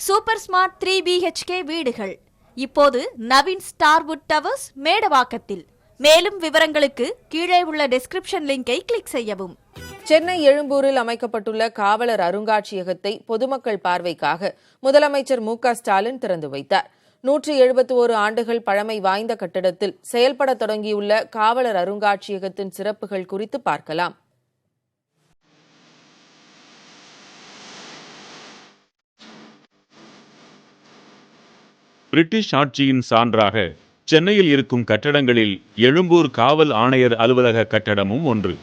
Super smart 3 BHK வீடுகள் இப்போது Naveen ஸ்டார்வுட் towers மேடவாக்கத்தில். மேலும் விவரங்களுக்கு கீழே உள்ள டிஸ்கிரிப்ஷன் லிங்கை கிளிக் செய்யவும். சென்னை எழும்பூரில் அமைக்கப்பட்டுள்ள காவலர் அருங்காட்சியகத்தை பொதுமக்கள் பார்வைக்காக முதலமைச்சர் மு.க.ஸ்டாலின் திறந்து வைத்தார். 171 ஆண்டுகள் பழமை வாய்ந்த கட்டிடத்தில் செயல்பட தொடங்கியுள்ள காவலர் அருங்காட்சியகத்தின் சிறப்புகள் குறித்து பார்க்கலாம். பிரிட்டிஷ் ஆட்சியின் சான்றாக சென்னையில் இருக்கும் கட்டடங்களில் எழும்பூர் காவல் ஆணையர் அலுவலக கட்டடமும் ஒன்று.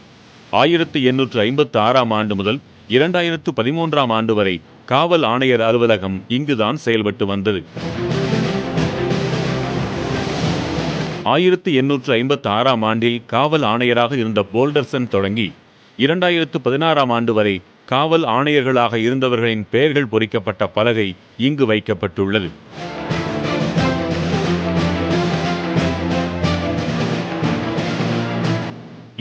1856ஆம் ஆண்டு முதல் 2013ஆம் ஆண்டு வரை காவல் ஆணையர் அலுவலகம் இங்குதான் செயல்பட்டு வந்தது. 1856ஆம் ஆண்டில் காவல் ஆணையராக இருந்த போல்டர்சன் தொடங்கி 2016ஆம் ஆண்டு வரை காவல் ஆணையர்களாக இருந்தவர்களின் பெயர்கள் பொறிக்கப்பட்ட பலகை இங்கு வைக்கப்பட்டுள்ளது.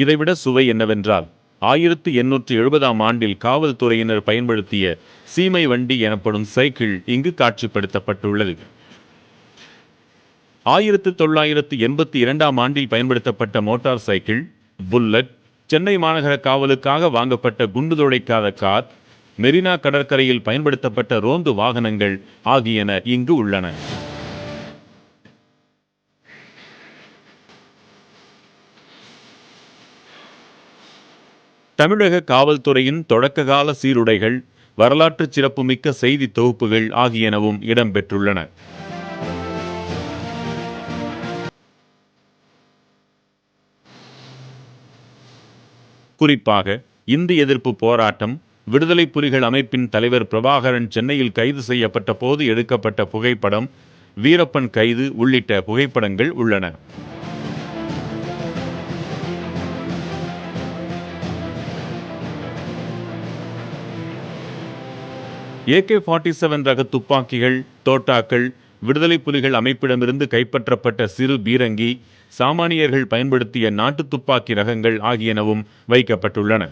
இதைவிட சுவை என்னவென்றால் 1870ஆம் ஆண்டில் காவல்துறையினர் பயன்படுத்திய சீமை வண்டி எனப்படும் சைக்கிள் இங்கு காட்சிப்படுத்தப்பட்டுள்ளது. 1982ஆம் ஆண்டில் பயன்படுத்தப்பட்ட மோட்டார் சைக்கிள், புல்லட், சென்னை மாநகர காவலுக்காக வாங்கப்பட்ட குண்டு துளைக்காத கார், மெரினா கடற்கரையில் பயன்படுத்தப்பட்ட ரோந்து வாகனங்கள் ஆகியன இங்கு உள்ளன. தமிழக காவல்துறையின் தொடக்ககால சீருடைகள், வரலாற்று சிறப்புமிக்க செய்தி தொகுப்புகள் ஆகியனவும் இடம்பெற்றுள்ளன. குறிப்பாக இந்தி எதிர்ப்பு போராட்டம், விடுதலை புலிகள் அமைப்பின் தலைவர் பிரபாகரன் சென்னையில் கைது செய்யப்பட்ட போது எடுக்கப்பட்ட புகைப்படம், வீரப்பன் கைது உள்ளிட்ட புகைப்படங்கள் உள்ளன. AK-47 ரக துப்பாக்கிகள், தோட்டாக்கள், விடுதலை புலிகள் அமைப்பிடமிருந்து கைப்பற்றப்பட்ட சிறு பீரங்கி, சாமானியர்கள் பயன்படுத்திய நாட்டு துப்பாக்கி ரகங்கள் ஆகியனவும் வைக்கப்பட்டுள்ளன.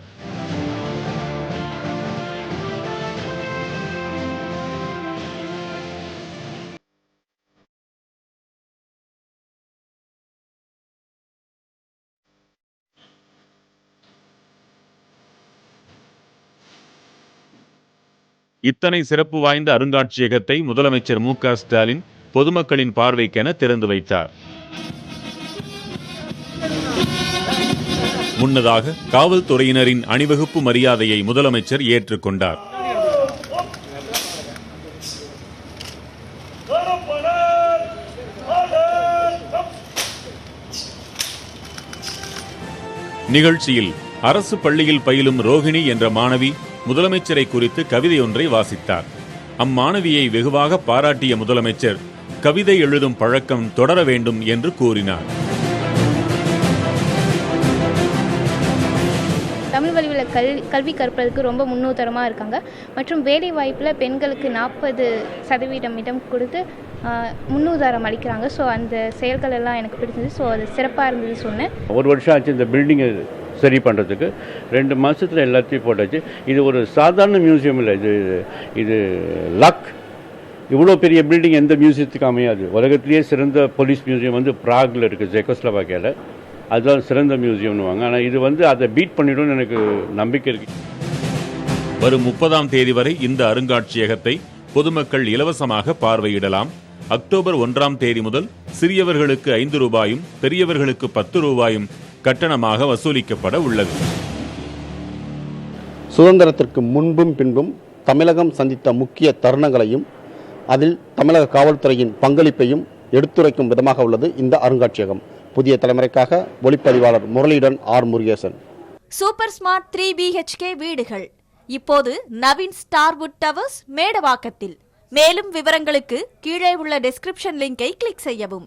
இத்தனை சிறப்பு வாய்ந்த அருங்காட்சியகத்தை முதலமைச்சர் மு.க.ஸ்டாலின் பொதுமக்களின் பார்வைக்கென திறந்து வைத்தார். முன்னதாக காவல்துறையினரின் அணிவகுப்பு மரியாதையை முதலமைச்சர் ஏற்றுக்கொண்டார். நிகழ்ச்சியில் அரசு பள்ளியில் பயிலும் ரோஹிணி என்ற மாணவி முதலமைச்சரை குறித்து கவிதை ஒன்றை வாசித்தார். அம்மாணவியை வெகுவாக பாராட்டிய முதலமைச்சர் கவிதை எழுதும் பழக்கம் தொடர வேண்டும் என்று கூறினார். தமிழ் வழியில் கல்வி கற்பதற்கு ரொம்ப முன்னுதாரணமாக இருக்காங்க. மற்றும் வேலை வாய்ப்பில் பெண்களுக்கு 40% இடம் கொடுத்து முன்னுதாரணம் அளிக்கிறாங்க. ஸோ அந்த செயல்கள் எல்லாம் எனக்கு பிடிச்சது. ஸோ அது சிறப்பாக இருந்தது சொன்னேன். ஒரு வருஷம் ஆச்சு இந்த பில்டிங்கை சரி பண்ணுறதுக்கு. 2 மாதத்தில் எல்லாத்தையும் போட்டாச்சு. இது ஒரு சாதாரண மியூசியம் இல்லை, இது லக். இவ்வளோ பெரிய பில்டிங் எந்த மியூசியத்துக்கு அமையாது. உலகத்திலேயே சிறந்த போலீஸ் மியூசியம் வந்து பிராகில் இருக்குது, செக்கோஸ்லோவாக்கியாவில். அதுதான் சிறந்த மியூசியம்னுவாங்க. ஆனால் இது அதை பீட் பண்ணிடும்னு எனக்கு நம்பிக்கை இருக்குது. வரும் 30ஆம் தேதி வரை இந்த அருங்காட்சியகத்தை பொதுமக்கள் இலவசமாக பார்வையிடலாம். அக்டோபர் 1ஆம் தேதி முதல் சிறியவர்களுக்கு 5 ரூபாயும் பெரியவர்களுக்கு 10 ரூபாயும் கட்டணமாக வசூலிக்கப்பட உள்ளது. சுதந்திரத்திற்கு முன்பும் பின்பும் தமிழகம் சந்தித்த முக்கிய தருணங்களையும் அதில் தமிழக காவல்துறையின் பங்களிப்பையும் எடுத்துரைக்கும் விதமாக உள்ளது இந்த அருங்காட்சியகம். புதிய தலைமுறைக்காக ஒளிப்பதிவாளர் முரளியுடன் R. Murugesan. Super smart 3 BHK வீடுகள் இப்போது நவீன் ஸ்டார்வுட் டவர்ஸ் மேடவாக்கத்தில். மேலும் விவரங்களுக்கு கீழே உள்ள டிஸ்கிரிப்ஷன் லிங்கை கிளிக் செய்யவும்.